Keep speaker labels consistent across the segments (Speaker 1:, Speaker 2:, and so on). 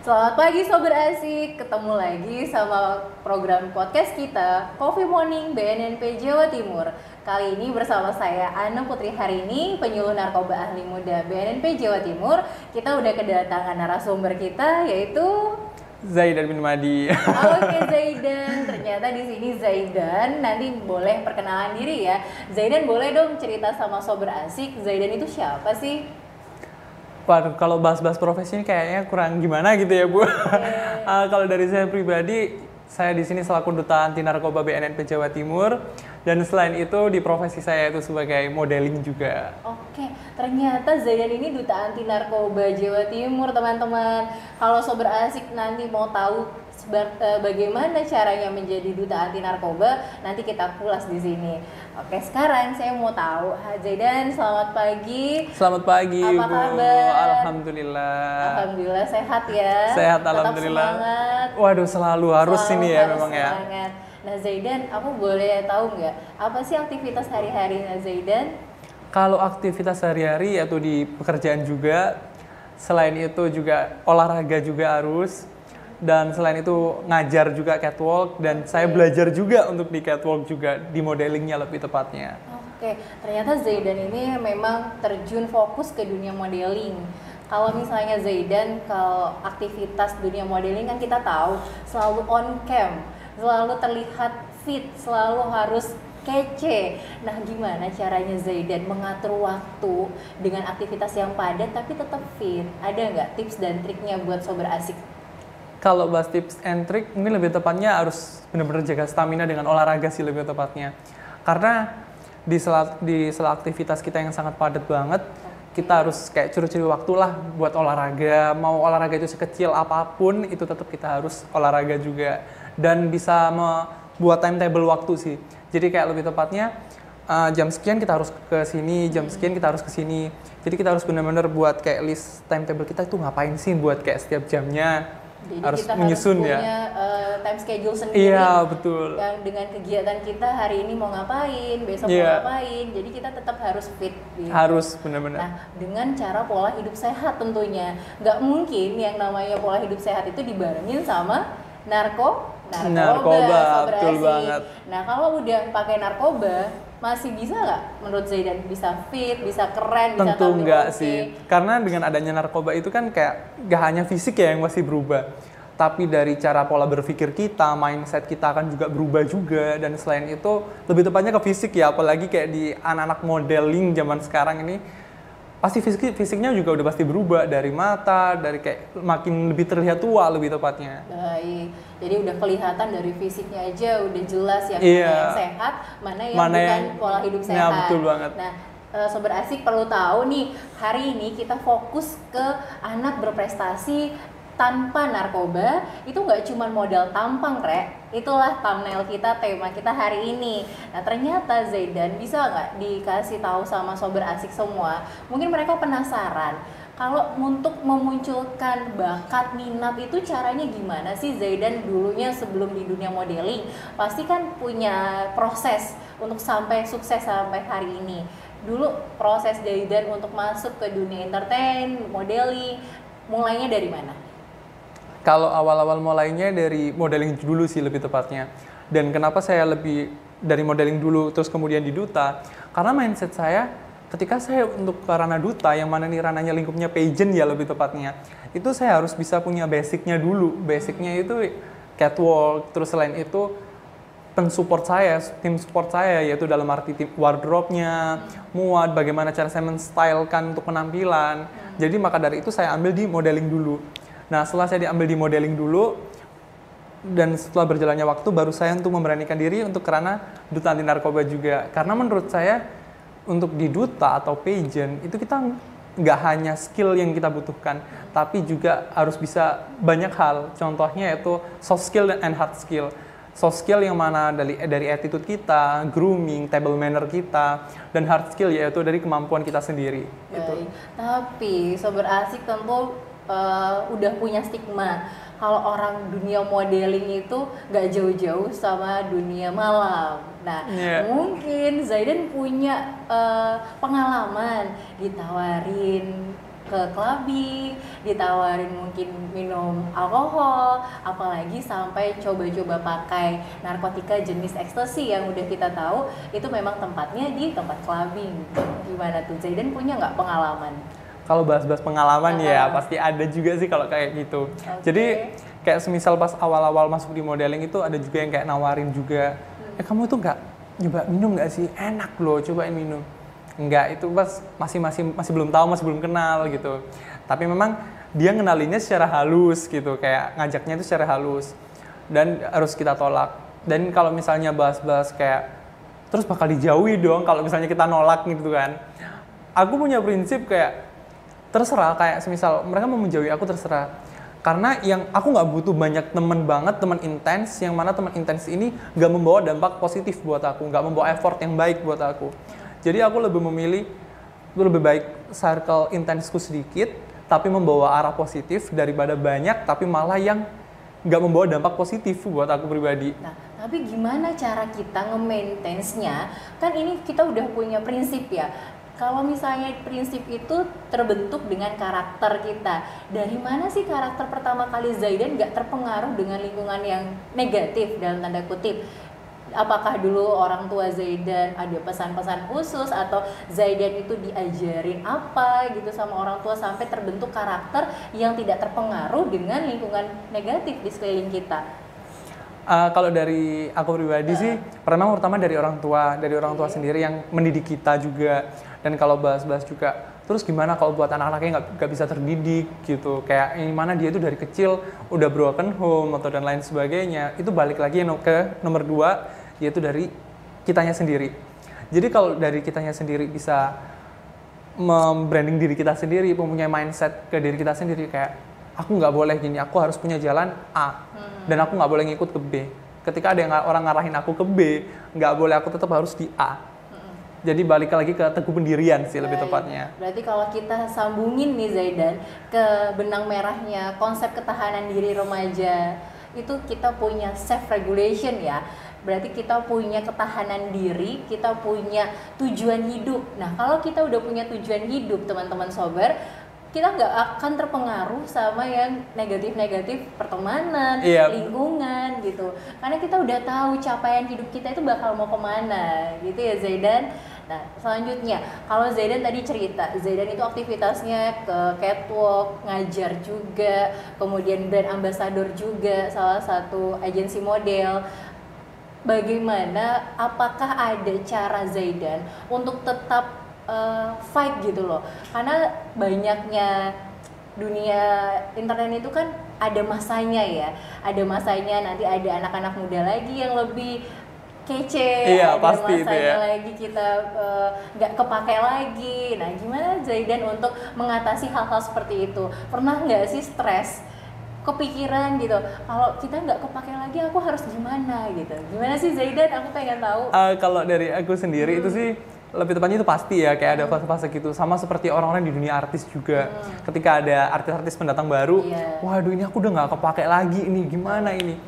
Speaker 1: Selamat pagi Sobat Asik, ketemu lagi sama program podcast kita Coffee Morning BNNP Jawa Timur. Kali ini bersama saya Ana Putri Harini, penyuluh narkoba ahli muda BNNP Jawa Timur. Kita udah kedatangan narasumber kita yaitu
Speaker 2: Zaidan bin Madi.
Speaker 1: Oke Zaidan, ternyata di sini Zaidan. Nanti boleh perkenalan diri ya. Zaidan boleh dong cerita sama Sobat Asik, Zaidan itu siapa sih?
Speaker 2: Kalau bahas-bahas profesi ini kayaknya kurang gimana gitu ya Bu. Kalau dari saya pribadi, saya di sini selaku Duta Anti Narkoba BNNP Jawa Timur, dan selain itu di profesi saya itu sebagai modeling juga.
Speaker 1: Oke, ternyata Zaidan ini Duta Anti Narkoba Jawa Timur, teman-teman. Kalau Sobat Asik nanti mau tahu bagaimana caranya menjadi Duta Anti Narkoba, nanti kita kulas di sini. Oke, sekarang saya mau tahu, Zaidan, selamat pagi.
Speaker 2: Selamat pagi,
Speaker 1: Apa
Speaker 2: Bu.
Speaker 1: kabar?
Speaker 2: Alhamdulillah.
Speaker 1: Alhamdulillah sehat ya.
Speaker 2: Sehat,
Speaker 1: Tetap
Speaker 2: alhamdulillah.
Speaker 1: Semangat.
Speaker 2: Waduh, selalu harus
Speaker 1: Selalu
Speaker 2: ini ya
Speaker 1: harus
Speaker 2: memang ya.
Speaker 1: semangat. Nah Zaidan, aku boleh tahu nggak apa sih aktivitas hari-harinya Zaidan?
Speaker 2: Kalau aktivitas sehari-hari yaitu di pekerjaan juga, selain itu juga olahraga juga harus, dan selain itu ngajar juga catwalk, dan saya belajar juga untuk di catwalk juga, di modelingnya lebih tepatnya.
Speaker 1: Oke, ternyata Zaidan ini memang terjun fokus ke dunia modeling. Kalau misalnya Zaidan, kalau aktivitas dunia modeling kan kita tahu selalu on cam, selalu terlihat fit, selalu harus kece. Nah, gimana caranya Zaidan mengatur waktu dengan aktivitas yang padat tapi tetap fit? Ada nggak tips dan triknya buat Sobat Asik?
Speaker 2: Kalau bahas tips and trick, mungkin lebih tepatnya harus benar-benar jaga stamina dengan olahraga sih lebih tepatnya. Karena di sela aktivitas kita yang sangat padat banget, kita harus kayak curi-curi waktu lah buat olahraga. Mau olahraga itu sekecil apapun, itu tetap kita harus olahraga juga. Dan bisa membuat timetable waktu sih. Jadi kayak lebih tepatnya, jam sekian kita harus ke sini, jam sekian kita harus ke sini. Jadi kita harus benar-benar buat kayak list timetable kita itu ngapain sih buat kayak setiap jamnya.
Speaker 1: Jadi
Speaker 2: Harus
Speaker 1: kita
Speaker 2: menyusun
Speaker 1: harus punya time schedule sendiri.
Speaker 2: Iya, betul.
Speaker 1: Yang dengan kegiatan kita hari ini mau ngapain, besok mau ngapain. Jadi kita tetap harus fit. Gitu.
Speaker 2: Harus benar-benar.
Speaker 1: Nah, dengan cara pola hidup sehat tentunya. Nggak mungkin yang namanya pola hidup sehat itu dibarengin sama narkoba,
Speaker 2: betul banget.
Speaker 1: Nah, kalau udah pakai narkoba, masih bisa nggak menurut Zaidan bisa fit, bisa keren, bisa
Speaker 2: Tentu
Speaker 1: tampil
Speaker 2: enggak
Speaker 1: oke?
Speaker 2: sih, karena dengan adanya narkoba itu kan kayak gak hanya fisik ya yang masih berubah, tapi dari cara pola berpikir kita, mindset kita akan juga berubah juga, dan selain itu lebih tepatnya ke fisik ya, apalagi kayak di anak-anak modeling zaman sekarang ini, pasti fisiknya juga udah pasti berubah, dari mata, dari kayak makin lebih terlihat tua lebih tepatnya.
Speaker 1: Baik, jadi udah kelihatan dari fisiknya aja udah jelas ya, mana yang sehat, mana yang bukan pola hidup sehat.
Speaker 2: Nah, betul banget.
Speaker 1: Nah, Sobat Asik perlu tahu nih, hari ini kita fokus ke anak berprestasi tanpa narkoba. Itu nggak cuma modal tampang, Rek. Itulah thumbnail kita, tema kita hari ini. Nah, ternyata Zaidan bisa nggak dikasih tahu sama Sobat Asik semua? Mungkin mereka penasaran. Kalau untuk memunculkan bakat minat itu caranya gimana sih Zaidan dulunya sebelum di dunia modeling? Pasti kan punya proses untuk sampai sukses sampai hari ini. Dulu proses Zaidan untuk masuk ke dunia entertain, modeling, mulainya dari mana?
Speaker 2: Kalau awal-awal mulainya dari modeling dulu sih lebih tepatnya. Dan kenapa saya lebih dari modeling dulu terus kemudian di duta? Karena mindset saya ketika saya untuk ke ranah duta, yang mana nih ranahnya lingkupnya pageant ya lebih tepatnya, itu saya harus bisa punya basicnya dulu. Basicnya itu catwalk, terus selain itu pensupport saya, tim support saya, yaitu dalam arti tim wardrobe-nya, muat, bagaimana cara saya men-stylekan untuk penampilan. Jadi maka dari itu saya ambil di modeling dulu. Nah, setelah saya diambil di modeling dulu, dan setelah berjalannya waktu, baru saya untuk memberanikan diri untuk kerana duta anti narkoba juga. Karena menurut saya, untuk di duta atau pageant, itu kita nggak hanya skill yang kita butuhkan, tapi juga harus bisa banyak hal. Contohnya yaitu soft skill and hard skill. Soft skill yang mana dari attitude kita, grooming, table manner kita, dan hard skill yaitu dari kemampuan kita sendiri.
Speaker 1: Baik.
Speaker 2: Gitu.
Speaker 1: Tapi Sobat Asik tentu udah punya stigma kalau orang dunia modeling itu gak jauh-jauh sama dunia malam. Nah, mungkin Zaidan punya pengalaman ditawarin ke clubbing, ditawarin mungkin minum alkohol, apalagi sampai coba-coba pakai narkotika jenis ekstasi yang udah kita tahu itu memang tempatnya di tempat clubbing. Gimana tuh, Zaidan punya nggak pengalaman?
Speaker 2: Kalau bahas-bahas pengalaman ya pasti ada juga sih kalau kayak gitu. Jadi kayak semisal pas awal-awal masuk di modeling itu ada juga yang kayak nawarin juga, kamu tuh nggak nyoba minum nggak sih? Enak loh, cobain minum. Enggak, itu pas masih belum tahu, masih belum kenal gitu. Tapi memang dia ngenalinnya secara halus gitu, kayak ngajaknya itu secara halus. Dan harus kita tolak. Dan kalau misalnya bahas-bahas kayak terus bakal dijauhi dong kalau misalnya kita nolak gitu kan. Aku punya prinsip kayak terserah, kayak semisal mereka mau menjauhi aku terserah. Karena yang aku nggak butuh banyak teman banget, teman intens, yang mana teman intens ini nggak membawa dampak positif buat aku, nggak membawa effort yang baik buat aku. Jadi aku lebih memilih, lebih baik circle intensku sedikit, tapi membawa arah positif daripada banyak, tapi malah yang nggak membawa dampak positif buat aku pribadi.
Speaker 1: Nah, tapi gimana cara kita nge-maintain-nya? Kan ini kita udah punya prinsip ya. Kalau misalnya prinsip itu terbentuk dengan karakter kita, dari mana sih karakter pertama kali Zaidan nggak terpengaruh dengan lingkungan yang negatif dalam tanda kutip? Apakah dulu orang tua Zaidan ada pesan-pesan khusus atau Zaidan itu diajarin apa gitu sama orang tua sampai terbentuk karakter yang tidak terpengaruh dengan lingkungan negatif di sekeliling kita?
Speaker 2: Kalau dari aku pribadi sih, pertama dari orang tua sendiri yang mendidik kita juga. Dan kalau bahas-bahas juga, terus gimana kalau buat anak-anaknya nggak bisa terdidik gitu, kayak yang mana dia itu dari kecil udah broken home atau dan lain sebagainya, itu balik lagi ke nomor 2, yaitu dari kitanya sendiri. Jadi kalau dari kitanya sendiri bisa membranding diri kita sendiri, mempunyai mindset ke diri kita sendiri kayak aku nggak boleh gini, aku harus punya jalan A dan aku nggak boleh ngikut ke B. Ketika ada yang orang ngarahin aku ke B, nggak boleh, aku tetap harus di A. Jadi balik lagi ke teguh pendirian sih lebih tepatnya.
Speaker 1: Berarti kalau kita sambungin nih Zaidan ke benang merahnya konsep ketahanan diri remaja, itu kita punya self regulation ya. Berarti kita punya ketahanan diri, kita punya tujuan hidup. Nah, kalau kita udah punya tujuan hidup, teman-teman sober, kita nggak akan terpengaruh sama yang negatif-negatif pertemanan, lingkungan gitu. Karena kita udah tahu capaian hidup kita itu bakal mau kemana, gitu ya Zaidan. Nah, selanjutnya, kalau Zaidan tadi cerita, Zaidan itu aktivitasnya ke catwalk, ngajar juga, kemudian brand ambassador juga, salah satu agensi model. Bagaimana, apakah ada cara Zaidan untuk tetap fight gitu loh, karena banyaknya dunia internet itu kan ada masanya ya, ada masanya nanti ada anak-anak muda lagi yang lebih kece, ada
Speaker 2: pasti
Speaker 1: masanya
Speaker 2: itu ya.
Speaker 1: lagi kita nggak kepake lagi. Nah, gimana Zaidan untuk mengatasi hal-hal seperti itu? Pernah nggak sih stres, kepikiran gitu, kalau kita nggak kepake lagi aku harus gimana gitu? Gimana sih Zaidan? Aku pengen tahu.
Speaker 2: Kalau dari aku sendiri itu sih lebih tepatnya itu pasti ya, kayak ada fase-fase gitu. Sama seperti orang-orang di dunia artis juga. Ketika ada artis-artis pendatang baru, waduh ini aku udah nggak kepake lagi, ini gimana ini.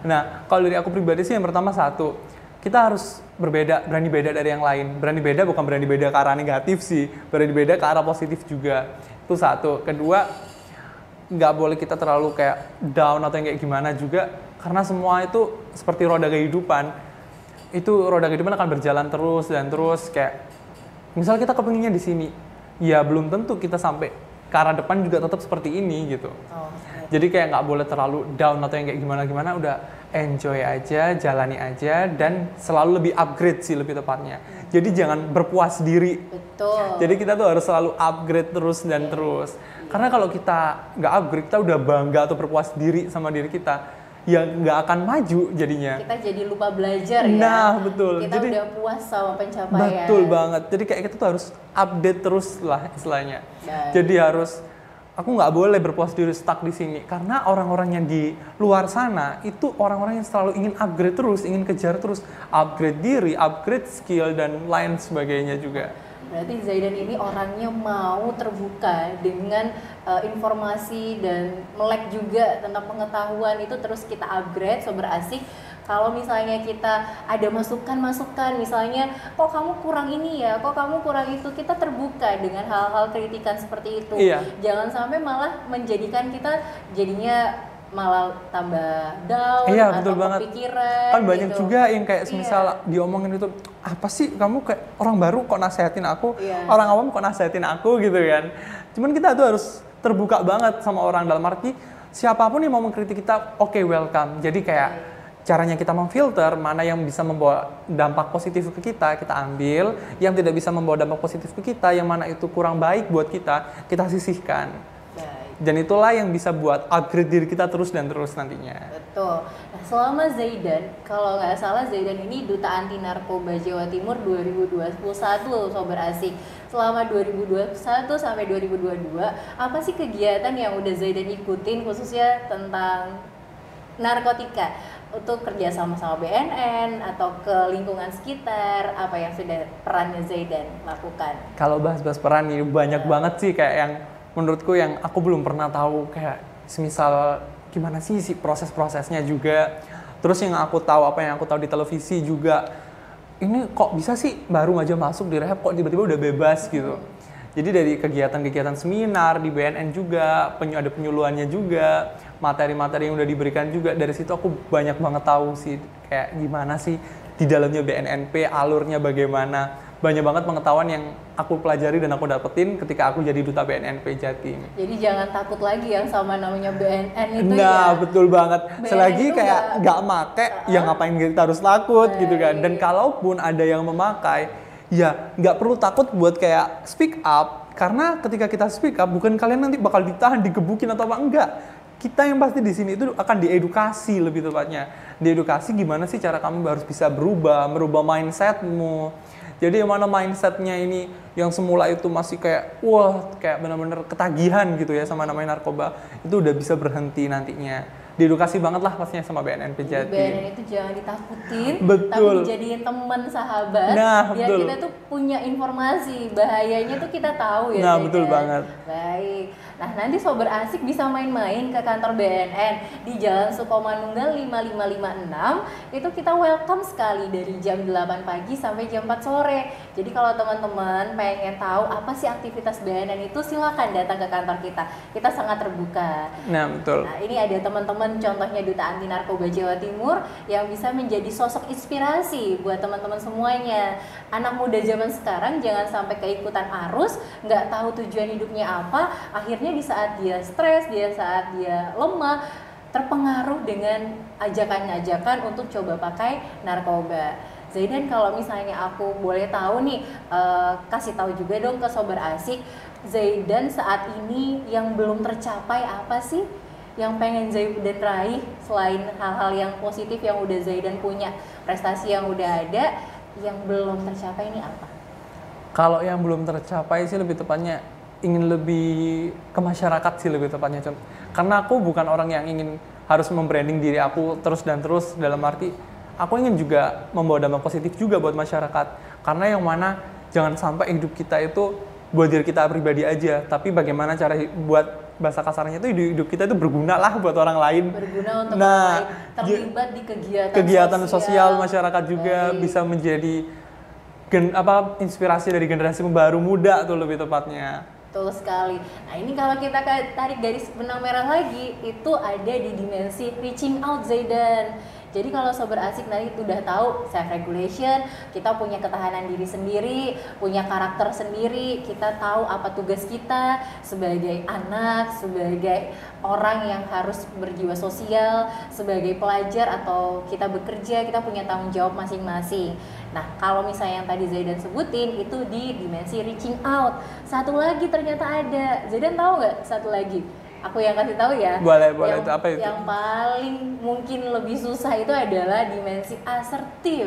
Speaker 2: Nah, kalau dari aku pribadi sih yang pertama satu, kita harus berani beda dari yang lain. Berani beda bukan berani beda ke arah negatif sih, berani beda ke arah positif juga. Itu satu. Kedua, nggak boleh kita terlalu kayak down atau yang kayak gimana juga, karena semua itu seperti roda kehidupan. Itu roda kehidupan akan berjalan terus dan terus, kayak misal kita kepinginnya di sini, ya belum tentu kita sampai ke arah depan juga tetap seperti ini gitu. Jadi kayak nggak boleh terlalu down atau yang kayak gimana-gimana, udah enjoy aja, jalani aja, dan selalu lebih upgrade sih lebih tepatnya. Jadi jangan berpuas diri.
Speaker 1: Betul.
Speaker 2: Jadi kita tuh harus selalu upgrade terus dan terus. Karena kalau kita nggak upgrade, kita udah bangga atau berpuas diri sama diri kita, ya nggak akan maju jadinya.
Speaker 1: Kita jadi lupa belajar ya.
Speaker 2: Nah, betul.
Speaker 1: Kita
Speaker 2: jadi,
Speaker 1: udah puas sama pencapaian.
Speaker 2: Betul banget. Jadi kayak kita tuh harus update terus lah istilahnya. Jadi harus, aku nggak boleh berpuas diri stuck di sini. Karena orang-orang yang di luar sana itu orang-orang yang selalu ingin upgrade terus, ingin kejar terus, upgrade diri, upgrade skill dan lain sebagainya juga.
Speaker 1: Berarti Zaidan ini orangnya mau terbuka dengan informasi dan melek juga tentang pengetahuan itu, terus kita upgrade Sober Asik. Kalau misalnya kita ada masukan-masukan, misalnya kok kamu kurang ini ya, kok kamu kurang itu, kita terbuka dengan hal-hal kritikan seperti itu.
Speaker 2: Iya.
Speaker 1: Jangan sampai malah menjadikan kita jadinya malah tambah down
Speaker 2: Iya,
Speaker 1: atau
Speaker 2: betul banget.
Speaker 1: kepikiran.
Speaker 2: Kan banyak
Speaker 1: gitu.
Speaker 2: juga yang kayak semisal
Speaker 1: Iya.
Speaker 2: diomongin itu, apa sih kamu kayak orang baru kok nasehatin aku,
Speaker 1: Iya.
Speaker 2: orang awam kok nasehatin aku gitu kan. Cuman kita tuh harus terbuka banget sama orang, dalam arti siapapun yang mau mengkritik kita, oke, welcome. Jadi kayak caranya kita memfilter mana yang bisa membawa dampak positif ke kita ambil, yang tidak bisa membawa dampak positif ke kita, yang mana itu kurang baik buat kita sisihkan.
Speaker 1: Baik.
Speaker 2: Dan itulah yang bisa buat upgrade diri kita terus dan terus nantinya.
Speaker 1: Betul. Nah, selama Zaidan, kalau nggak salah Zaidan ini Duta Anti Narkoba Jawa Timur 2021 Sober Asik. Selama 2021 sampai 2022, apa sih kegiatan yang udah Zaidan ikutin khususnya tentang narkotika? Untuk kerja sama BNN atau ke lingkungan sekitar, apa yang sudah perannya Zaidan lakukan?
Speaker 2: Kalau bahas-bahas peran ini banyak banget sih kayak yang menurutku yang aku belum pernah tahu, kayak semisal gimana sih proses-prosesnya juga. Terus yang aku tahu, apa yang aku tahu di televisi juga, ini kok bisa sih baru aja masuk di rehab kok tiba-tiba udah bebas gitu. Jadi dari kegiatan-kegiatan seminar di BNN juga, ada penyuluhannya juga, materi-materi yang udah diberikan juga, dari situ aku banyak banget tahu sih kayak gimana sih di dalamnya BNNP, alurnya bagaimana. Banyak banget pengetahuan yang aku pelajari dan aku dapetin ketika aku jadi duta BNNP Jatim.
Speaker 1: Jadi jangan takut lagi yang sama namanya BNN itu
Speaker 2: Nah,
Speaker 1: ya.
Speaker 2: betul banget.
Speaker 1: BNN
Speaker 2: Selagi
Speaker 1: itu
Speaker 2: kayak nggak make, ya ngapain kita harus takut gitu kan. Dan kalaupun ada yang memakai, ya nggak perlu takut buat kayak speak up. Karena ketika kita speak up, bukan kalian nanti bakal ditahan, digebukin atau apa, enggak. Kita yang pasti di sini itu akan diedukasi, lebih tepatnya. Diedukasi gimana sih cara kamu harus bisa merubah mindsetmu. Jadi yang mana mindsetnya ini yang semula itu masih kayak wah kayak benar-benar ketagihan gitu ya sama namanya narkoba, itu udah bisa berhenti nantinya. Diedukasi banget lah pastinya sama BNNP Jatim.
Speaker 1: BNN itu jangan ditakutin,
Speaker 2: Betul.
Speaker 1: tapi dijadiin teman sahabat.
Speaker 2: Nah,
Speaker 1: biar
Speaker 2: betul.
Speaker 1: kita tuh punya informasi, bahayanya tuh kita tahu ya.
Speaker 2: Nah,
Speaker 1: Zaidan.
Speaker 2: betul banget.
Speaker 1: Baik. Nah, nanti Sober Asik bisa main-main ke kantor BNN di Jalan Sukomanunggal 5556. Itu kita welcome sekali dari jam 8 pagi sampai jam 4 sore. Jadi kalau teman-teman pengen tahu apa sih aktivitas BNN itu, silakan datang ke kantor kita. Kita sangat terbuka.
Speaker 2: Nah, betul.
Speaker 1: Nah, ini ada teman-teman contohnya Duta Anti Narkoba Jawa Timur yang bisa menjadi sosok inspirasi buat teman-teman semuanya. Anak muda zaman sekarang jangan sampai keikutan arus, nggak tahu tujuan hidupnya apa, akhirnya di saat dia stres, di saat dia lemah, terpengaruh dengan ajakan-ajakan untuk coba pakai narkoba. Zaidan, kalau misalnya aku boleh tahu nih, kasih tahu juga dong ke Sober Asik, Zaidan saat ini yang belum tercapai apa sih yang pengen Zaidan raih selain hal-hal yang positif yang udah Zaidan punya, prestasi yang udah ada, yang belum tercapai ini apa?
Speaker 2: Kalau yang belum tercapai sih lebih tepatnya ingin lebih ke masyarakat sih lebih tepatnya. Karena aku bukan orang yang ingin harus membranding diri aku terus dan terus, dalam arti aku ingin juga membawa dampak positif juga buat masyarakat. Karena yang mana jangan sampai hidup kita itu buat diri kita pribadi aja, tapi bagaimana cara buat bahasa kasarnya itu hidup kita itu berguna lah buat orang lain.
Speaker 1: Berguna untuk
Speaker 2: Nah,
Speaker 1: orang lain, terlibat di
Speaker 2: kegiatan sosial masyarakat juga.
Speaker 1: Baik.
Speaker 2: Bisa menjadi inspirasi dari generasi baru muda tuh lebih tepatnya.
Speaker 1: Betul sekali. Nah, ini kalau kita tarik garis benang merah lagi, itu ada di dimensi reaching out, Zaidan. Jadi kalau Sober Asik nanti udah tahu self regulation, kita punya ketahanan diri sendiri, punya karakter sendiri, kita tahu apa tugas kita sebagai anak, sebagai orang yang harus berjiwa sosial, sebagai pelajar atau kita bekerja, kita punya tanggung jawab masing-masing. Nah, kalau misalnya yang tadi Zaidan sebutin itu di dimensi reaching out. Satu lagi ternyata ada. Zaidan tahu nggak satu lagi? Aku yang kasih tahu ya.
Speaker 2: Boleh,
Speaker 1: Yang,
Speaker 2: itu apa itu?
Speaker 1: yang paling mungkin lebih susah itu adalah dimensi asertif.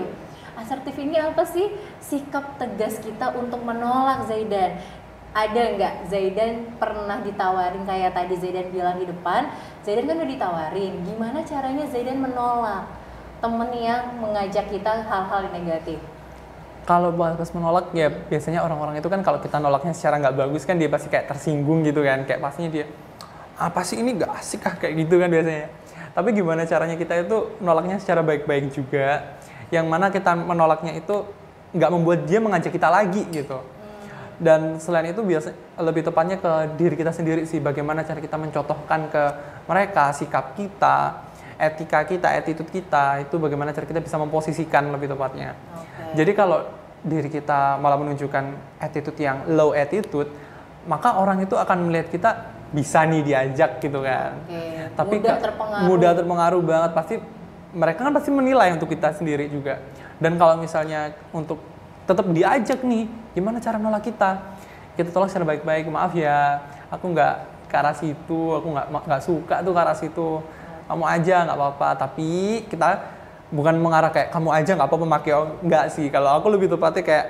Speaker 1: Asertif ini apa sih? Sikap tegas kita untuk menolak, Zaidan. Ada nggak Zaidan pernah ditawarin kayak tadi Zaidan bilang di depan? Zaidan kan udah ditawarin. Gimana caranya Zaidan menolak temen yang mengajak kita hal-hal yang negatif?
Speaker 2: Kalau batas menolak ya biasanya orang-orang itu kan kalau kita nolaknya secara nggak bagus kan dia pasti kayak tersinggung gitu kan, kayak pastinya dia apa sih ini nggak asik kayak gitu kan biasanya. Tapi gimana caranya kita itu nolaknya secara baik-baik juga, yang mana kita menolaknya itu nggak membuat dia mengajak kita lagi gitu. Dan selain itu biasa lebih tepatnya ke diri kita sendiri sih, bagaimana cara kita mencontohkan ke mereka sikap kita, etika kita, attitude kita, itu bagaimana cara kita bisa memposisikan lebih tepatnya. Jadi kalau diri kita malah menunjukkan attitude yang low attitude, maka orang itu akan melihat kita bisa nih diajak gitu kan. Tapi mudah terpengaruh banget, pasti mereka kan pasti menilai untuk kita sendiri juga. Dan kalau misalnya untuk tetap diajak nih, gimana cara nolak kita? Kita tolak secara baik-baik, maaf ya, aku nggak ke arah situ, aku nggak suka tuh ke arah situ. Kamu aja nggak apa-apa, tapi kita bukan mengarah kayak kamu aja nggak apa-apa pakai, nggak sih. Kalau aku lebih tepatnya kayak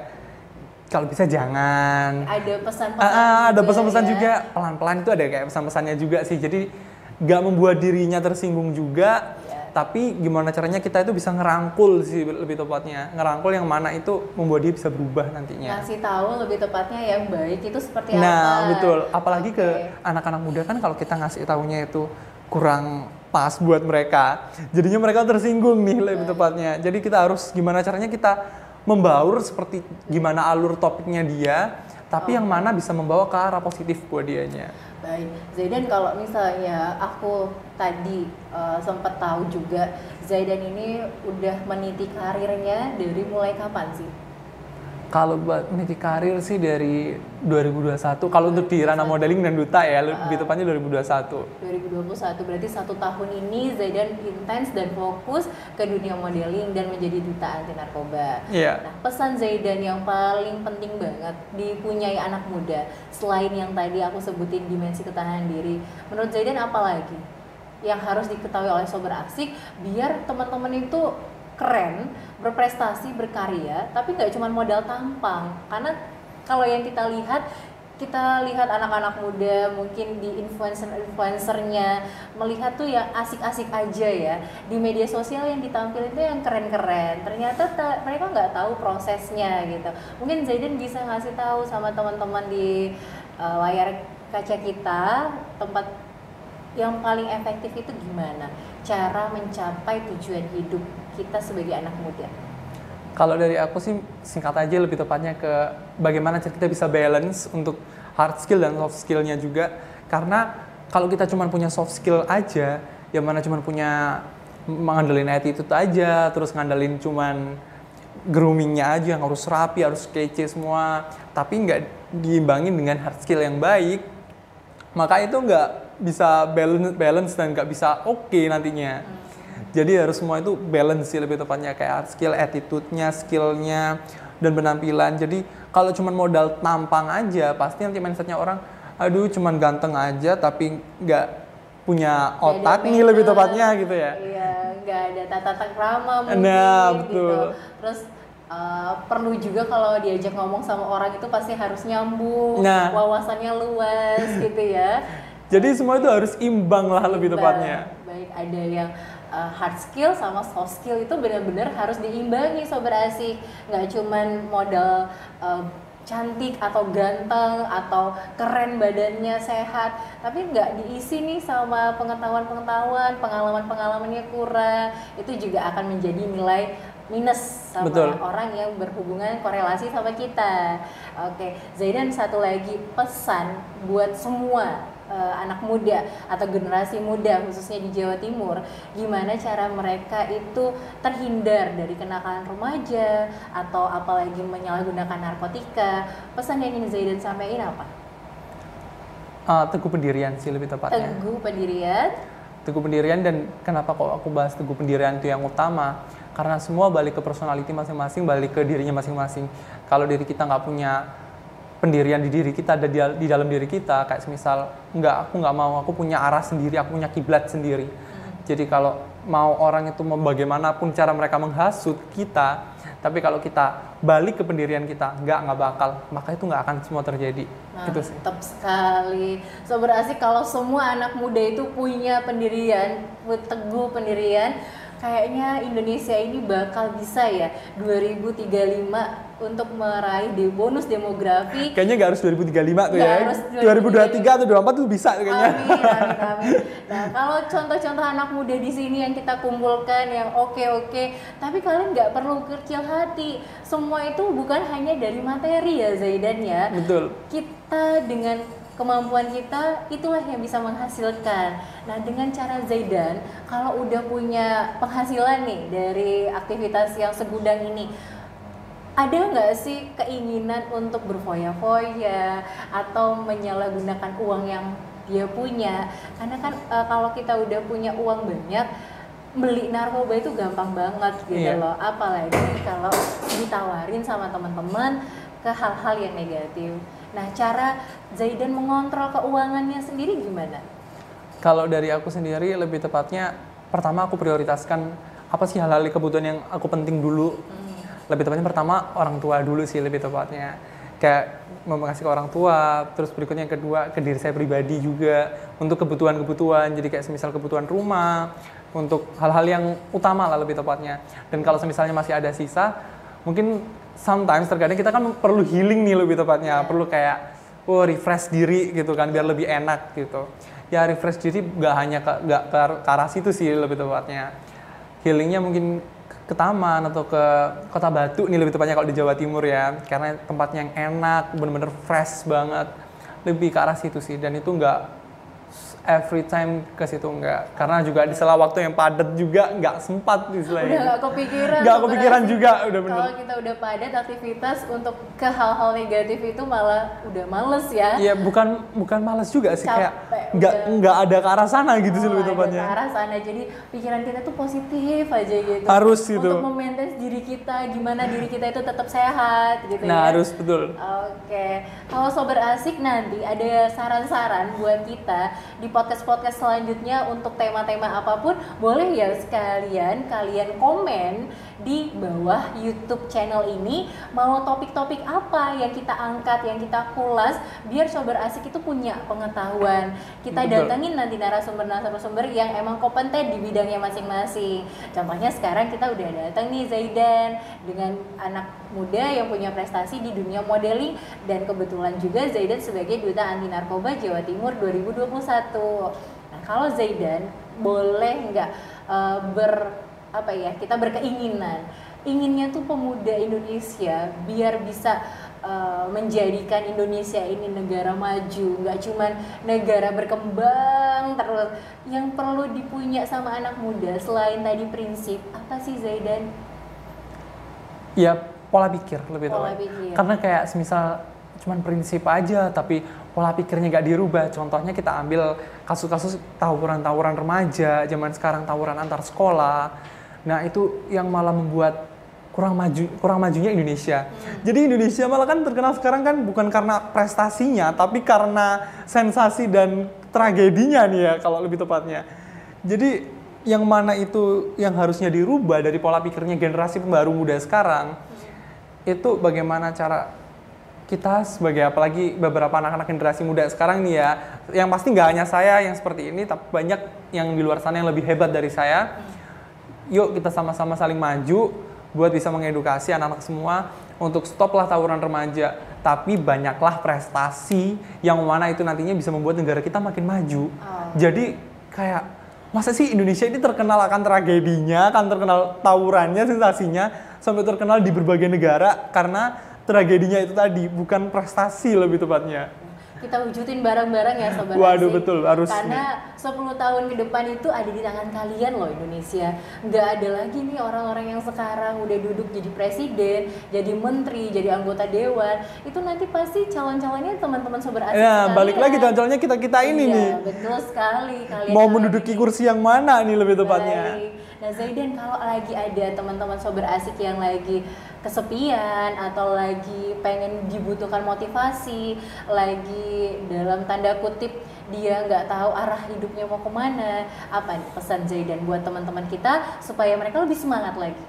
Speaker 2: kalau bisa jangan.
Speaker 1: Ada pesan-pesan.
Speaker 2: Ada pesan-pesan juga, pelan-pelan itu ada kayak pesan-pesannya juga sih. Jadi nggak membuat dirinya tersinggung juga. Tapi gimana caranya kita itu bisa ngerangkul sih lebih tepatnya. Ngerangkul yang mana itu membuat dia bisa berubah nantinya.
Speaker 1: Ngasih tahu lebih tepatnya yang baik itu seperti apa.
Speaker 2: Nah, betul. Apalagi ke anak-anak muda kan kalau kita ngasih tahunya itu kurang pas buat mereka. Jadinya mereka tersinggung nih lebih tepatnya. Jadi kita harus gimana caranya kita membaur seperti gimana alur topiknya dia, tapi yang mana bisa membawa ke arah positif buat dianya.
Speaker 1: Baik, Zaidan, kalau misalnya aku tadi sempat tahu juga Zaidan ini udah meniti karirnya dari mulai kapan sih?
Speaker 2: Kalau buat meniti karir sih dari 2021. Kalau untuk di ranah modeling dan duta ya, lebih tepatnya 2021.
Speaker 1: 2021, berarti 1 tahun ini Zaidan intens dan fokus ke dunia modeling dan menjadi duta anti narkoba.
Speaker 2: Iya.
Speaker 1: Nah, pesan Zaidan yang paling penting banget dipunyai anak muda, selain yang tadi aku sebutin dimensi ketahanan diri, menurut Zaidan apa lagi yang harus diketahui oleh Sobat Asik biar teman-teman itu keren, berprestasi, berkarya, tapi nggak cuma modal tampang. Karena kalau yang kita lihat anak-anak muda mungkin di influencernya melihat tuh yang asik-asik aja ya, di media sosial yang ditampilin itu yang keren-keren. Ternyata mereka nggak tahu prosesnya gitu. Mungkin Zaidan bisa ngasih tahu sama teman-teman di layar kaca kita, tempat yang paling efektif itu gimana cara mencapai tujuan hidup kita sebagai anak muda.
Speaker 2: Kalau dari aku sih singkat aja lebih tepatnya ke bagaimana cara kita bisa balance untuk hard skill dan soft skillnya juga. Karena kalau kita cuma punya soft skill aja, yang mana cuma punya ngandelin attitude aja, terus ngandelin cuman groomingnya aja yang harus rapi, harus kece semua, tapi nggak diimbangin dengan hard skill yang baik, maka itu nggak bisa balance dan nggak bisa oke nantinya. Jadi harus semua itu balance sih lebih tepatnya, kayak hard skill, attitude-nya, skill-nya, dan penampilan. Jadi kalau cuma modal tampang aja, pasti nanti mindset-nya orang, aduh cuman ganteng aja tapi nggak punya otak nih lebih tepatnya gitu ya.
Speaker 1: Iya, nggak ada tata krama mungkin.
Speaker 2: Nah, betul.
Speaker 1: Gitu. Terus perlu juga kalau diajak ngomong sama orang itu pasti harus nyambung, wawasannya luas gitu ya.
Speaker 2: Jadi semua itu harus imbang lah lebih tepatnya.
Speaker 1: Baik, ada yang hard skill sama soft skill itu benar-benar harus diimbangi Sobat Asik. Nggak cuman modal cantik atau ganteng atau keren badannya, sehat, tapi nggak diisi nih sama pengetahuan-pengetahuan, pengalaman-pengalamannya kurang, itu juga akan menjadi nilai minus sama orang yang berhubungan korelasi sama kita. Oke, Zaidan, satu lagi pesan buat semua anak muda atau generasi muda khususnya di Jawa Timur, gimana cara mereka itu terhindar dari kenakalan remaja atau apalagi menyalahgunakan narkotika. Pesan yang ingin Zaidan sampaikan apa?
Speaker 2: Teguh pendirian sih lebih tepatnya. Teguh pendirian, dan kenapa kok aku bahas teguh pendirian itu yang utama? Karena semua balik ke personality masing-masing, balik ke dirinya masing-masing. Kalau diri kita nggak punya pendirian di diri kita, ada di dalam diri kita, kayak semisal aku nggak mau, aku punya arah sendiri, aku punya kiblat sendiri. Jadi kalau mau orang itu bagaimanapun cara mereka menghasut kita, tapi kalau kita balik ke pendirian kita, nggak bakal, maka itu nggak akan semua terjadi. Itu sih.
Speaker 1: Mantap sekali. Sobat Asik, kalau semua anak muda itu punya pendirian, teguh pendirian, kayaknya Indonesia ini bakal bisa ya 2035 untuk meraih bonus demografi.
Speaker 2: Kayaknya nggak harus 2035 tuh
Speaker 1: Nggak
Speaker 2: ya.
Speaker 1: harus
Speaker 2: 2023 atau 2024 tuh bisa tuh kayaknya.
Speaker 1: Amin. Nah, kalau contoh-contoh anak muda di sini yang kita kumpulkan yang oke, tapi kalian nggak perlu kecil hati. Semua itu bukan hanya dari materi ya Zaidan ya.
Speaker 2: Betul.
Speaker 1: Kita dengan kemampuan kita itulah yang bisa menghasilkan. Nah, dengan cara Zaidan, kalau udah punya penghasilan nih dari aktivitas yang segudang ini, ada nggak sih keinginan untuk berfoya-foya atau menyalahgunakan uang yang dia punya? Karena kan kalau kita udah punya uang banyak, beli narkoba itu gampang banget gitu loh. Apalagi kalau ditawarin sama teman-teman ke hal-hal yang negatif. Nah, cara Zaidan mengontrol keuangannya sendiri gimana?
Speaker 2: Kalau dari aku sendiri lebih tepatnya pertama aku prioritaskan apa sih hal-hal kebutuhan yang aku penting dulu. Lebih tepatnya pertama orang tua dulu sih lebih tepatnya. Kayak mengasih ke orang tua, terus berikutnya yang kedua ke diri saya pribadi juga untuk kebutuhan-kebutuhan. Jadi kayak semisal kebutuhan rumah, untuk hal-hal yang utama lah lebih tepatnya. Dan kalau misalnya masih ada sisa, mungkin sometimes terkadang kita kan perlu healing nih lebih tepatnya, perlu kayak refresh diri gitu kan biar lebih enak gitu. Ya refresh diri nggak hanya ke arah situ sih lebih tepatnya. Healingnya mungkin ke taman atau ke Kota Batu nih lebih tepatnya kalau di Jawa Timur ya, karena tempatnya yang enak, bener-bener fresh banget, lebih ke arah situ sih. Dan itu nggak every time ke situ enggak, karena juga di sela waktu yang padat juga nggak sempat istilahnya.
Speaker 1: Udah nggak kepikiran.
Speaker 2: Nggak kepikiran juga, udah bener.
Speaker 1: Kalau kita udah padat aktivitas untuk ke hal-hal negatif itu malah udah males ya.
Speaker 2: Iya, bukan males juga sih,
Speaker 1: capek,
Speaker 2: kayak nggak ada ke arah sana gitu sih lebih tepatnya.
Speaker 1: Ke arah sana, jadi pikiran kita tuh positif aja gitu.
Speaker 2: Harus gitu.
Speaker 1: Untuk memaintain diri kita, gimana diri kita itu tetap sehat gitu ya.
Speaker 2: Nah, harus betul.
Speaker 1: Oke, kalau Sober Asik nanti ada saran-saran buat kita di podcast-podcast selanjutnya untuk tema-tema apapun, boleh ya sekalian kalian komen di bawah YouTube channel ini mau topik-topik apa yang kita angkat, yang kita kulas biar Sober Asik itu punya pengetahuan. Kita datengin nanti narasumber-narasumber yang emang kompeten di bidangnya masing-masing. Contohnya sekarang kita udah datang nih Zaidan dengan anak muda yang punya prestasi di dunia modeling, dan kebetulan juga Zaidan sebagai Duta Anti Narkoba Jawa Timur 2021. Nah, kalau Zaidan boleh nggak kita berkeinginan, inginnya tuh pemuda Indonesia biar bisa menjadikan Indonesia ini negara maju, nggak cuman negara berkembang terus. Yang perlu dipunya sama anak muda selain tadi prinsip, apa sih Zaidan?
Speaker 2: Ya, pola pikir lebih tepat. Karena kayak semisal cuman prinsip aja tapi pola pikirnya nggak dirubah. Contohnya kita ambil kasus-kasus tawuran remaja zaman sekarang, tawuran antar sekolah. Nah, itu yang malah membuat kurang majunya Indonesia. Jadi Indonesia malah kan terkenal sekarang kan bukan karena prestasinya tapi karena sensasi dan tragedinya nih ya kalau lebih tepatnya. Jadi yang mana itu yang harusnya dirubah dari pola pikirnya generasi pembaru muda sekarang, itu bagaimana cara kita sebagai apalagi beberapa anak-anak generasi muda sekarang nih ya, yang pasti nggak hanya saya yang seperti ini, tapi banyak yang di luar sana yang lebih hebat dari saya. Yuk kita sama-sama saling maju buat bisa mengedukasi anak-anak semua untuk stoplah tawuran remaja, tapi banyaklah prestasi yang mana itu nantinya bisa membuat negara kita makin maju. Jadi kayak masa sih Indonesia ini terkenal akan tragedinya, akan terkenal tawurannya, sensasinya, sampai terkenal di berbagai negara karena tragedinya itu tadi, bukan prestasi lebih tepatnya.
Speaker 1: Kita wujudin bareng-bareng ya Sobat
Speaker 2: Waduh,
Speaker 1: Asik.
Speaker 2: betul, harus.
Speaker 1: Karena 10 tahun ke depan itu ada di tangan kalian loh Indonesia. Nggak ada lagi nih orang-orang yang sekarang udah duduk jadi presiden, jadi menteri, jadi anggota dewan. Itu nanti pasti calon-calonnya teman-teman Sobat Asik.
Speaker 2: Ya, balik lagi calon-calonnya kita ini nih.
Speaker 1: Iya, betul sekali. Kalian
Speaker 2: mau menduduki kursi yang mana nih lebih tepatnya.
Speaker 1: Baik. Nah Zaidan, kalau lagi ada teman-teman Sober Asik yang lagi kesepian atau lagi pengen dibutuhkan motivasi, lagi dalam tanda kutip dia nggak tahu arah hidupnya mau kemana, apa nih pesan Zaidan buat teman-teman kita supaya mereka lebih semangat lagi?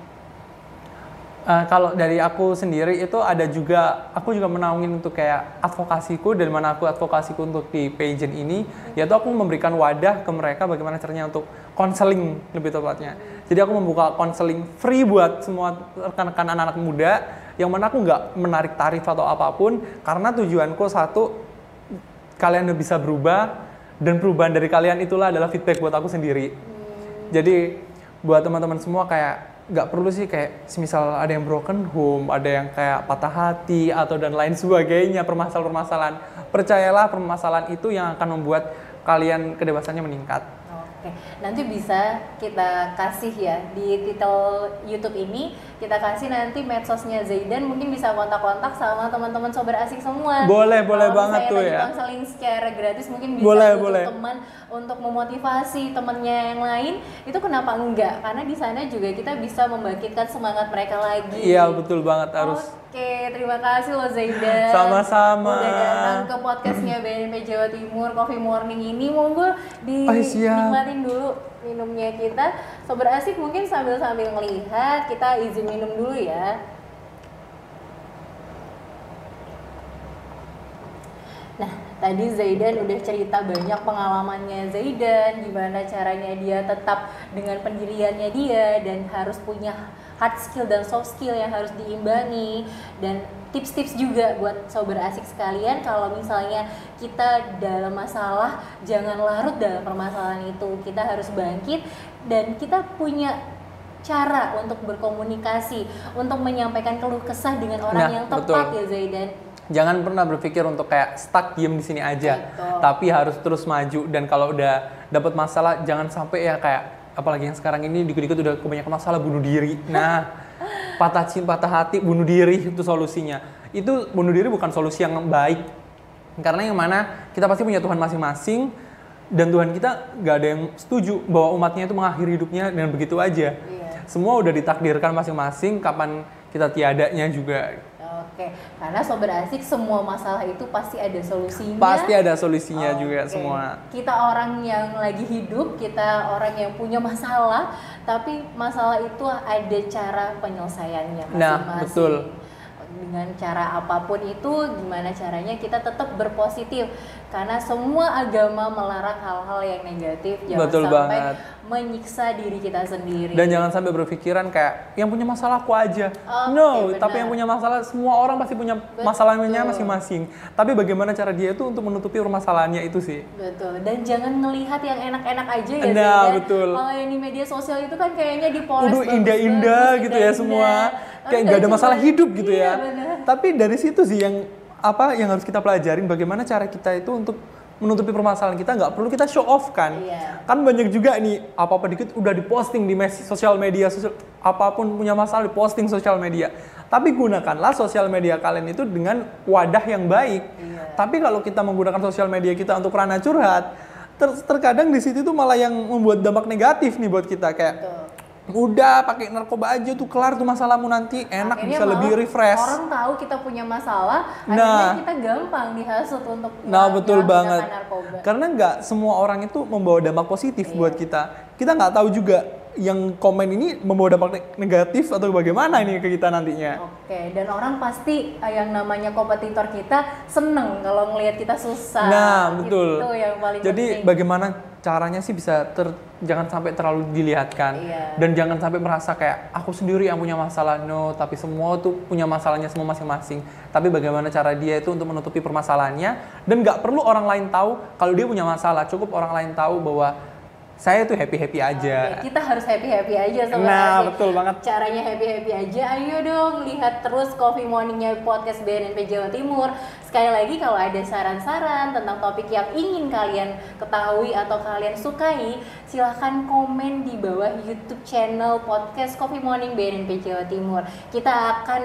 Speaker 2: Kalau dari aku sendiri itu ada juga, aku juga menaungin untuk kayak advokasiku, dan mana aku advokasiku untuk di pageant ini, yaitu aku memberikan wadah ke mereka bagaimana caranya untuk konseling lebih tepatnya. Jadi aku membuka konseling free buat semua rekan-rekan anak-anak muda, yang mana aku nggak menarik tarif atau apapun, karena tujuanku satu, kalian bisa berubah, dan perubahan dari kalian itulah adalah feedback buat aku sendiri. Jadi buat teman-teman semua kayak nggak perlu sih kayak semisal ada yang broken home, ada yang kayak patah hati atau dan lain sebagainya, permasalahan-permasalahan. Percayalah, permasalahan itu yang akan membuat kalian kedewasaannya meningkat.
Speaker 1: Oke, nanti bisa kita kasih ya di titel YouTube ini, kita kasih nanti medsosnya Zaidan, mungkin bisa kontak-kontak sama teman-teman sobat asik semua.
Speaker 2: Boleh
Speaker 1: Kalau
Speaker 2: banget tuh
Speaker 1: tadi
Speaker 2: ya.
Speaker 1: konseling secara gratis mungkin bisa
Speaker 2: Boleh.
Speaker 1: teman untuk memotivasi temennya yang lain, itu kenapa enggak? Karena di sana juga kita bisa membangkitkan semangat mereka lagi.
Speaker 2: Iya, betul banget harus.
Speaker 1: Oke, terima kasih loh Zaidan.
Speaker 2: Sama-sama.
Speaker 1: Udah datang ke podcastnya BNP Jawa Timur Coffee Morning ini. Monggo dinikmatin dulu minumnya kita. Sobat asik mungkin sambil ngelihat, kita izin minum dulu ya. Nah, tadi Zaidan udah cerita banyak pengalamannya Zaidan, gimana caranya dia tetap dengan pendiriannya dia dan harus punya hard skill dan soft skill yang harus diimbangi, dan tips-tips juga buat sobat asik sekalian kalau misalnya kita dalam masalah jangan larut dalam permasalahan itu, kita harus bangkit dan kita punya cara untuk berkomunikasi, untuk menyampaikan keluh kesah dengan orang yang tepat. Betul. Ya Zaidan.
Speaker 2: Jangan pernah berpikir untuk kayak stuck diem di sini aja, tapi harus terus maju, dan kalau udah dapat masalah jangan sampai ya kayak apalagi yang sekarang ini dikit-dikit udah kebanyakan masalah bunuh diri. Nah, patah hati, bunuh diri itu solusinya. Itu bunuh diri bukan solusi yang baik. Karena yang mana kita pasti punya Tuhan masing-masing, dan Tuhan kita gak ada yang setuju bahwa umatnya itu mengakhiri hidupnya dengan begitu aja. Semua udah ditakdirkan masing-masing, kapan kita tiadanya juga.
Speaker 1: Oke, karena sobat asik semua masalah itu pasti ada solusinya.
Speaker 2: Pasti ada solusinya juga semua.
Speaker 1: Kita orang yang lagi hidup, kita orang yang punya masalah, tapi masalah itu ada cara penyelesaiannya masing-masing.
Speaker 2: Nah, betul.
Speaker 1: Dengan cara apapun itu, gimana caranya kita tetap berpositif. Karena semua agama melarang hal-hal yang negatif. Jangan
Speaker 2: betul
Speaker 1: sampai
Speaker 2: banget.
Speaker 1: Menyiksa diri kita sendiri.
Speaker 2: Dan jangan sampai berpikiran kayak yang punya masalah aku aja. Tapi yang punya masalah, semua orang pasti punya masalahnya masing-masing. Tapi bagaimana cara dia itu untuk menutupi permasalahannya itu sih.
Speaker 1: Betul. Dan jangan ngelihat yang enak-enak aja ya.
Speaker 2: Nah, betul.
Speaker 1: Kalau yang di media sosial itu kan kayaknya dipoles
Speaker 2: indah-indah gitu ya semua. Kayak nggak ada masalah hidup gitu ya.
Speaker 1: Bener.
Speaker 2: Tapi dari situ sih yang harus kita pelajarin, bagaimana cara kita itu untuk menutupi permasalahan kita, nggak perlu kita show off kan. Kan banyak juga nih apa-apa dikit udah diposting di sosial media, apapun punya masalah diposting sosial media. Tapi gunakanlah sosial media kalian itu dengan wadah yang baik. Tapi kalau kita menggunakan sosial media kita untuk ranah curhat, terkadang di situ tuh malah yang membuat dampak negatif nih buat kita, kayak udah pakai narkoba aja tuh kelar tuh masalahmu, nanti enak, akhirnya bisa lebih refresh.
Speaker 1: Orang tahu kita punya masalah, akhirnya kita gampang dihasut untuk
Speaker 2: betul banget.
Speaker 1: Narkoba.
Speaker 2: Karena nggak semua orang itu membawa dampak positif buat kita. Kita nggak tahu juga yang komen ini membawa dampak negatif atau bagaimana ini ke kita nantinya.
Speaker 1: Oke, dan orang pasti yang namanya kompetitor kita seneng kalau ngelihat kita susah.
Speaker 2: Nah, betul.
Speaker 1: Itu yang paling
Speaker 2: Jadi
Speaker 1: penting.
Speaker 2: bagaimana caranya sih bisa jangan sampai terlalu dilihatkan. Dan jangan sampai merasa kayak aku sendiri yang punya masalah. No, tapi semua tuh punya masalahnya semua masing-masing. Tapi bagaimana cara dia itu untuk menutupi permasalahannya, dan nggak perlu orang lain tahu kalau dia punya masalah. Cukup orang lain tahu bahwa saya tuh happy-happy aja.
Speaker 1: Kita harus happy-happy aja sebenarnya.
Speaker 2: Nah, betul banget.
Speaker 1: Caranya happy-happy aja. Ayo dong, lihat terus Coffee Morning-nya podcast BNP Jawa Timur. Sekali lagi kalau ada saran-saran tentang topik yang ingin kalian ketahui atau kalian sukai, silahkan komen di bawah YouTube channel podcast Coffee Morning BNP Jawa Timur. Kita akan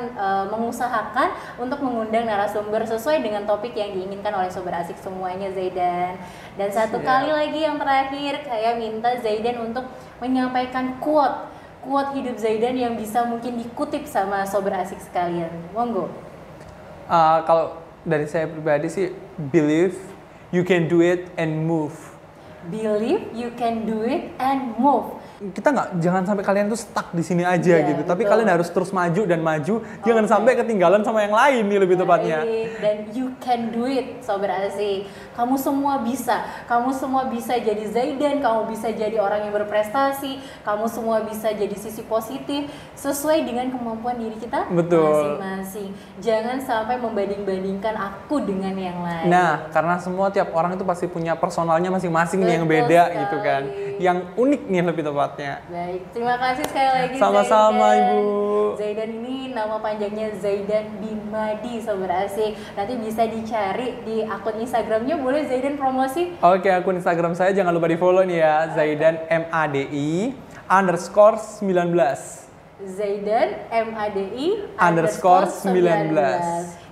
Speaker 1: mengusahakan untuk mengundang narasumber sesuai dengan topik yang diinginkan oleh sobat asik semuanya, Zaidan. Dan satu kali lagi yang terakhir, saya minta Zaidan untuk menyampaikan quote hidup Zaidan yang bisa mungkin dikutip sama sobat asik sekalian. Monggo.
Speaker 2: Kalau dari saya pribadi sih, believe you can do it and move.
Speaker 1: Believe you can do it and move.
Speaker 2: kita jangan sampai kalian tuh stuck di sini aja
Speaker 1: Iya,
Speaker 2: gitu. Tapi
Speaker 1: betul.
Speaker 2: kalian harus terus maju dan maju, jangan sampai ketinggalan sama yang lain nih lebih tepatnya.
Speaker 1: Baik, dan you can do it, Sobat Asik. Kamu semua bisa. Kamu semua bisa jadi Zaidan, kamu bisa jadi orang yang berprestasi, kamu semua bisa jadi sisi positif sesuai dengan kemampuan diri kita
Speaker 2: Betul.
Speaker 1: masing-masing. Jangan sampai membanding-bandingkan aku dengan yang lain.
Speaker 2: Nah, karena semua tiap orang itu pasti punya personalnya masing-masing nih yang
Speaker 1: Betul
Speaker 2: beda
Speaker 1: sekali.
Speaker 2: gitu kan. Yang unik nih lebih tepatnya.
Speaker 1: Baik, terima kasih sekali lagi
Speaker 2: Sama-sama,
Speaker 1: Zaidan.
Speaker 2: Ibu.
Speaker 1: Zaidan ini nama panjangnya Zaidan Bimadi, Sobat Asik. Nanti bisa dicari di akun Instagramnya, boleh Zaidan promosi?
Speaker 2: Oke, akun Instagram saya jangan lupa di follow nih ya, Zaidan MADI _19.
Speaker 1: Zaidan MADI
Speaker 2: _19.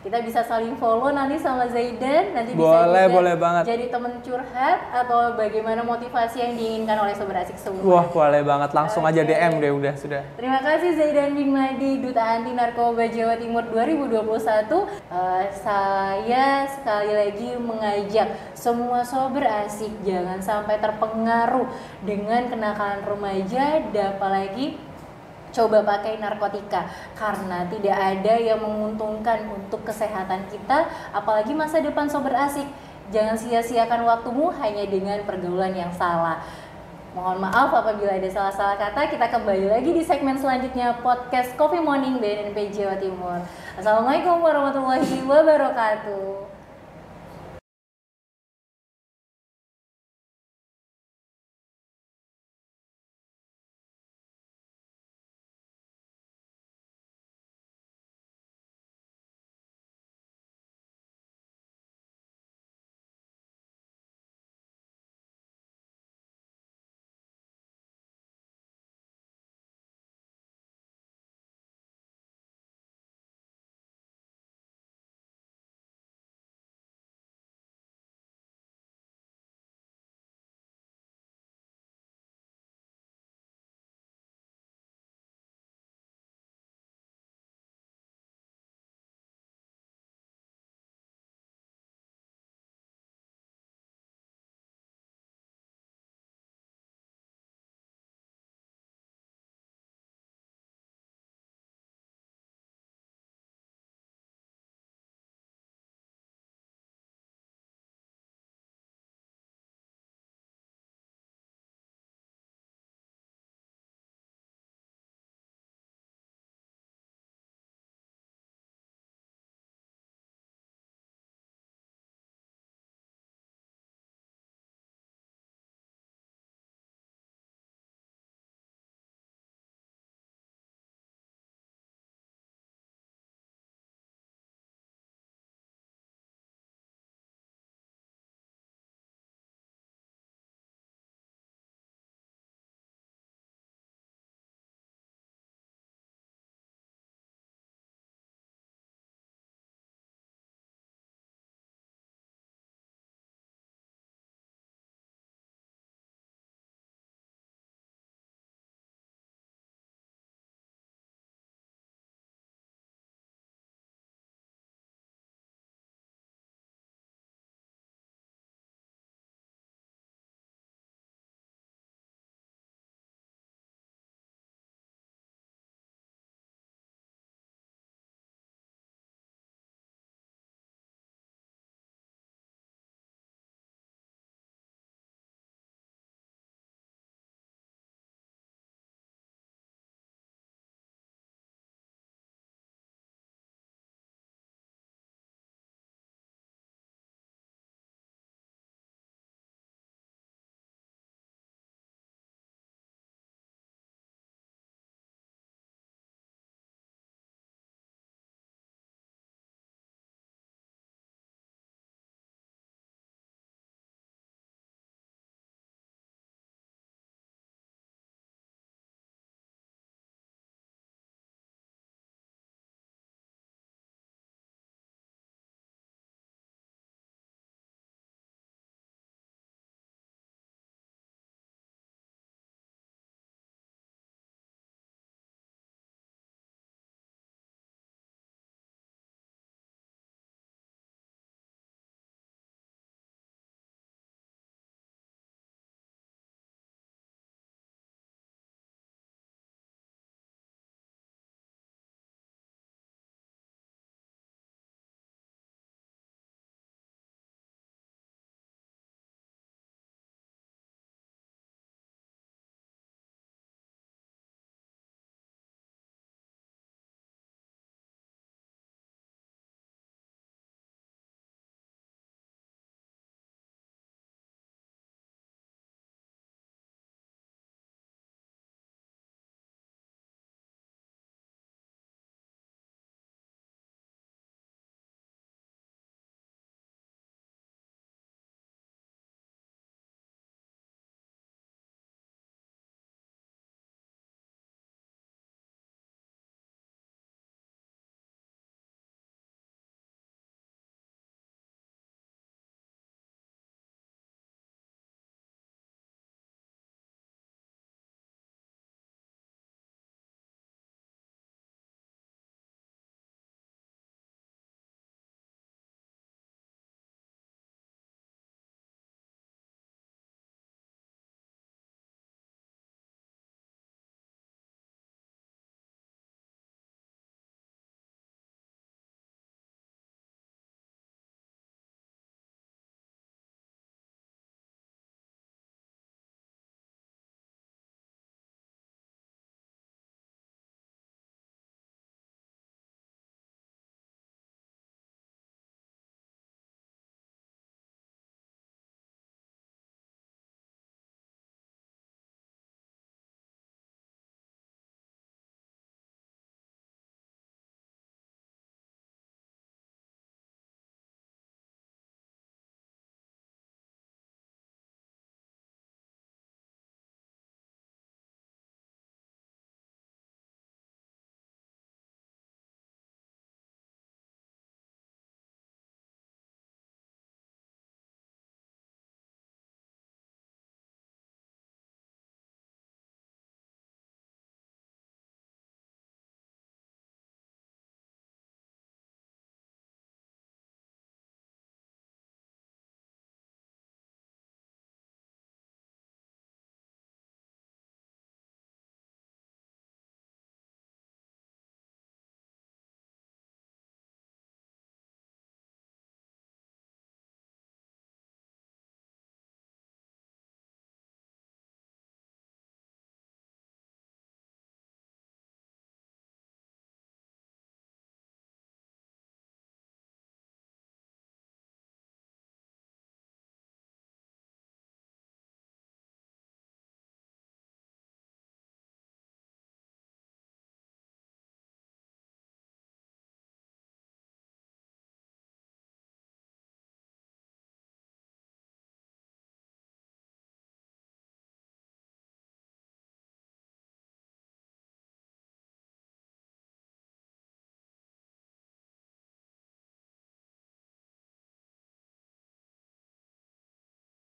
Speaker 1: Kita bisa saling follow nanti sama Zaidan, nanti
Speaker 2: Boleh,
Speaker 1: bisa juga
Speaker 2: boleh banget.
Speaker 1: jadi teman curhat atau bagaimana motivasi yang diinginkan oleh Sobat Asik semua.
Speaker 2: Wah, boleh banget. Langsung aja
Speaker 1: Oke.
Speaker 2: DM deh, udah sudah.
Speaker 1: Terima kasih Zaidan Bimadi, Duta Anti Narkoba Jawa Timur 2021. Saya sekali lagi mengajak semua Sobat Asik jangan sampai terpengaruh dengan kenakalan remaja dan apalagi coba pakai narkotika, karena tidak ada yang menguntungkan untuk kesehatan kita, apalagi masa depan Sobat Asik. Jangan sia-siakan waktumu hanya dengan pergaulan yang salah. Mohon maaf apabila ada salah-salah kata. Kita kembali lagi di segmen selanjutnya podcast Coffee Morning BNNP Jawa Timur. Assalamualaikum warahmatullahi wabarakatuh.